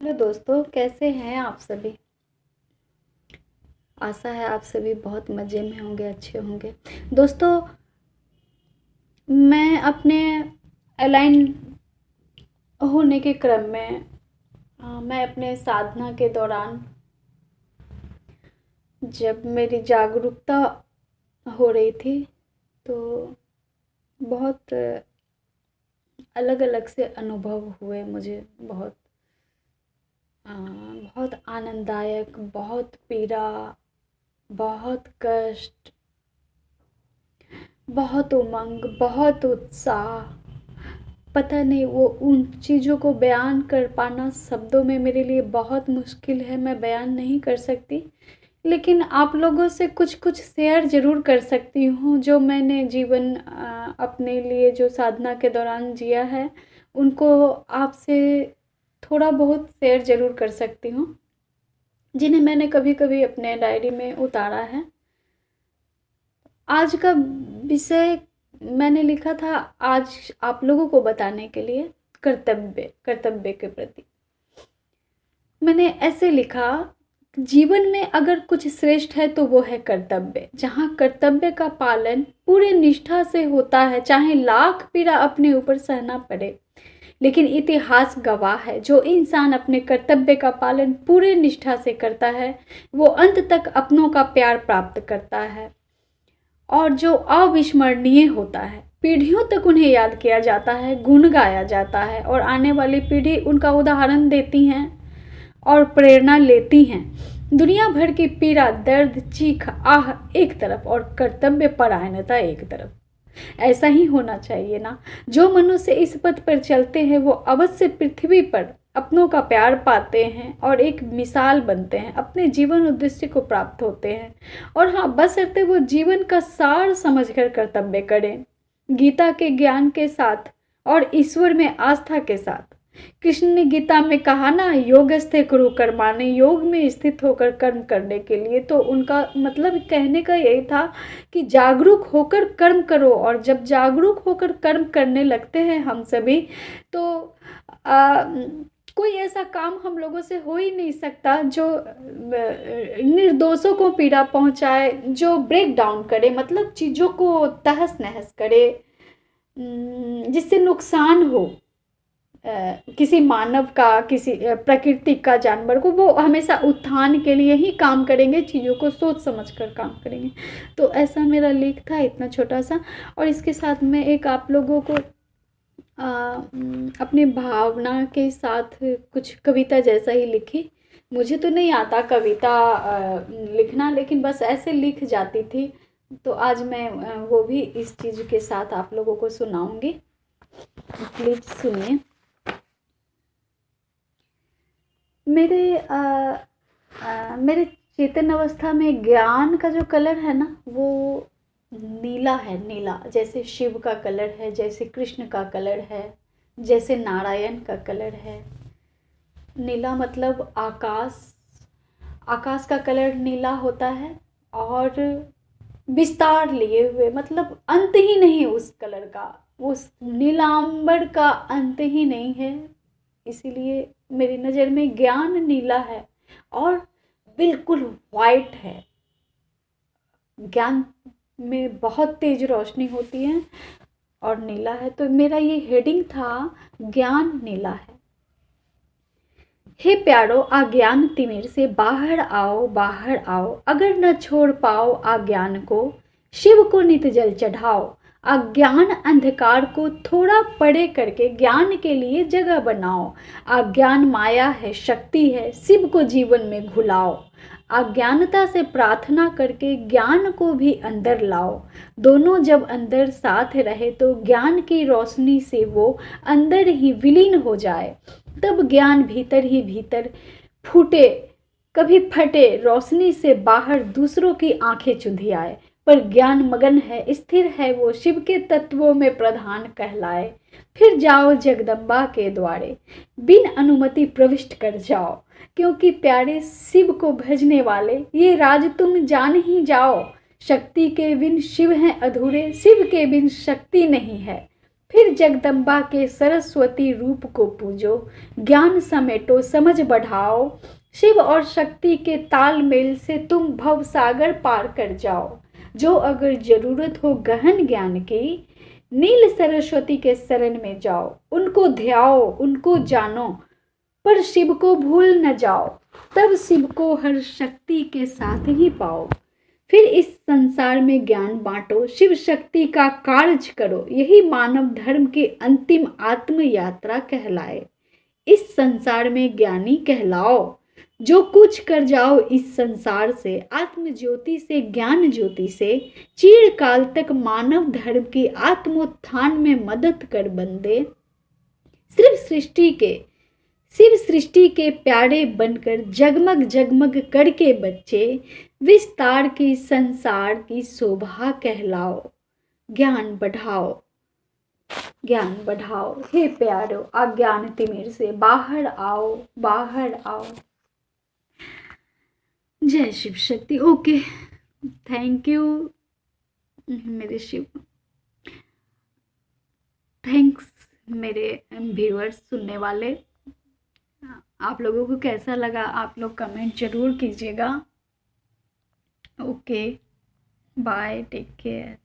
Hello दोस्तों, कैसे हैं आप सभी। आशा है आप सभी बहुत मज़े में होंगे, अच्छे होंगे। दोस्तों, मैं अपने अलाइन होने के क्रम में मैं अपने साधना के दौरान जब मेरी जागरूकता हो रही थी तो बहुत अलग अलग से अनुभव हुए मुझे। बहुत आनंददायक, बहुत पीड़ा, बहुत कष्ट, बहुत उमंग, बहुत उत्साह। पता नहीं, वो उन चीज़ों को बयान कर पाना शब्दों में मेरे लिए बहुत मुश्किल है, मैं बयान नहीं कर सकती। लेकिन आप लोगों से कुछ कुछ शेयर ज़रूर कर सकती हूँ, जो मैंने जीवन अपने लिए जो साधना के दौरान जिया है, उनको आपसे थोड़ा बहुत शेयर ज़रूर कर सकती हूँ, जिन्हें मैंने कभी कभी अपने डायरी में उतारा है। आज का विषय मैंने लिखा था आज आप लोगों को बताने के लिए, कर्तव्य कर्तव्य के प्रति। मैंने ऐसे लिखा, जीवन में अगर कुछ श्रेष्ठ है तो वो है कर्तव्य। जहाँ कर्तव्य का पालन पूरे निष्ठा से होता है, चाहे लाख पीड़ा अपने ऊपर सहना पड़े, लेकिन इतिहास गवाह है, जो इंसान अपने कर्तव्य का पालन पूरे निष्ठा से करता है वो अंत तक अपनों का प्यार प्राप्त करता है, और जो अविस्मरणीय होता है। पीढ़ियों तक उन्हें याद किया जाता है, गुण गाया जाता है, और आने वाली पीढ़ी उनका उदाहरण देती हैं और प्रेरणा लेती हैं। दुनिया भर की पीड़ा, दर्द, चीख, आह एक तरफ और कर्तव्य परायणता एक तरफ। ऐसा ही होना चाहिए ना। जो मनुष्य इस पथ पर चलते हैं वो अवश्य पृथ्वी पर अपनों का प्यार पाते हैं और एक मिसाल बनते हैं, अपने जीवन उद्देश्य को प्राप्त होते हैं। और हाँ, बशर्ते वो जीवन का सार समझकर कर्तव्य करें, गीता के ज्ञान के साथ और ईश्वर में आस्था के साथ। कृष्ण ने गीता में कहा ना, योगस्थे कुरु कर्माणि, योग में स्थित होकर कर्म करने के लिए। तो उनका मतलब कहने का यही था कि जागरूक होकर कर्म करो, और जब जागरूक होकर कर्म करने लगते हैं हम सभी, तो आ, कोई ऐसा काम हम लोगों से हो ही नहीं सकता जो निर्दोषों को पीड़ा पहुंचाए, जो ब्रेक डाउन करे, मतलब चीज़ों को तहस नहस करे, जिससे नुकसान हो किसी मानव का, किसी प्रकृति का, जानवर को। वो हमेशा उत्थान के लिए ही काम करेंगे, चीज़ों को सोच समझ कर काम करेंगे। तो ऐसा मेरा लेख था, इतना छोटा सा। और इसके साथ में एक आप लोगों को अपनी भावना के साथ कुछ कविता जैसा ही लिखी। मुझे तो नहीं आता कविता लिखना, लेकिन बस ऐसे लिख जाती थी। तो आज मैं वो भी इस चीज़ के साथ आप लोगों को सुनाऊंगी। प्लीज सुनिए। मेरे चेतन अवस्था में ज्ञान का जो कलर है ना, वो नीला है। नीला जैसे शिव का कलर है, जैसे कृष्ण का कलर है, जैसे नारायण का कलर है। नीला मतलब आकाश, आकाश का कलर नीला होता है, और विस्तार लिए हुए, मतलब अंत ही नहीं उस कलर का, उस नीलांबर का अंत ही नहीं है। इसीलिए मेरी नज़र में ज्ञान नीला है और बिल्कुल वाइट है। ज्ञान में बहुत तेज रोशनी होती है और नीला है। तो मेरा ये हेडिंग था, ज्ञान नीला है। हे प्यारो, अज्ञान तिमिर से बाहर आओ, बाहर आओ। अगर न छोड़ पाओ अज्ञान को, शिव को नित जल चढ़ाओ। अज्ञान अंधकार को थोड़ा परे करके ज्ञान के लिए जगह बनाओ। अज्ञान माया है, शक्ति है, शिव को जीवन में घुलाओ। अज्ञानता से प्रार्थना करके ज्ञान को भी अंदर लाओ। दोनों जब अंदर साथ रहे तो ज्ञान की रोशनी से वो अंदर ही विलीन हो जाए। तब ज्ञान भीतर ही भीतर फूटे, कभी फटे, रोशनी से बाहर दूसरों की आंखें चुंधी आए। पर ज्ञान मगन है, स्थिर है, वो शिव के तत्वों में प्रधान कहलाए। फिर जाओ जगदम्बा के द्वारे, बिन अनुमति प्रविष्ट कर जाओ। क्योंकि प्यारे शिव को भजने वाले, ये राज तुम जान ही जाओ। शक्ति के बिन शिव हैं अधूरे, शिव के बिन शक्ति नहीं है। फिर जगदम्बा के सरस्वती रूप को पूजो, ज्ञान समेटो समझ बढ़ाओ, शिव और शक्ति के तालमेल से तुम भव सागर पार कर जाओ। जो अगर जरूरत हो गहन ज्ञान की, नील सरस्वती के शरण में जाओ, उनको ध्याओ उनको जानो, पर शिव को भूल न जाओ, तब शिव को हर शक्ति के साथ ही पाओ। फिर इस संसार में ज्ञान बांटो, शिव शक्ति का कार्य करो, यही मानव धर्म की अंतिम आत्म यात्रा कहलाए। इस संसार में ज्ञानी कहलाओ, जो कुछ कर जाओ इस संसार से, आत्म ज्योति से सज्ञान ज्योति से, चिरकाल तक मानव धर्म की आत्मोत्थान में मदद कर बंदे। शिव सृष्टि के प्यारे बनकर जगमग जगमग करके बच्चे, विस्तार की संसार की शोभा कहलाओ। ज्ञान बढ़ाओ, ज्ञान बढ़ाओ, हे प्यारो अज्ञान तिमिर से बाहर आओ, बाहर आओ। जय Shiv Shakti. Okay, thank you मेरे शिव, थैंक्स मेरे व्यूअर्स, सुनने वाले। आप लोगों को कैसा लगा आप लोग कमेंट जरूर कीजिएगा। Okay, bye, take care.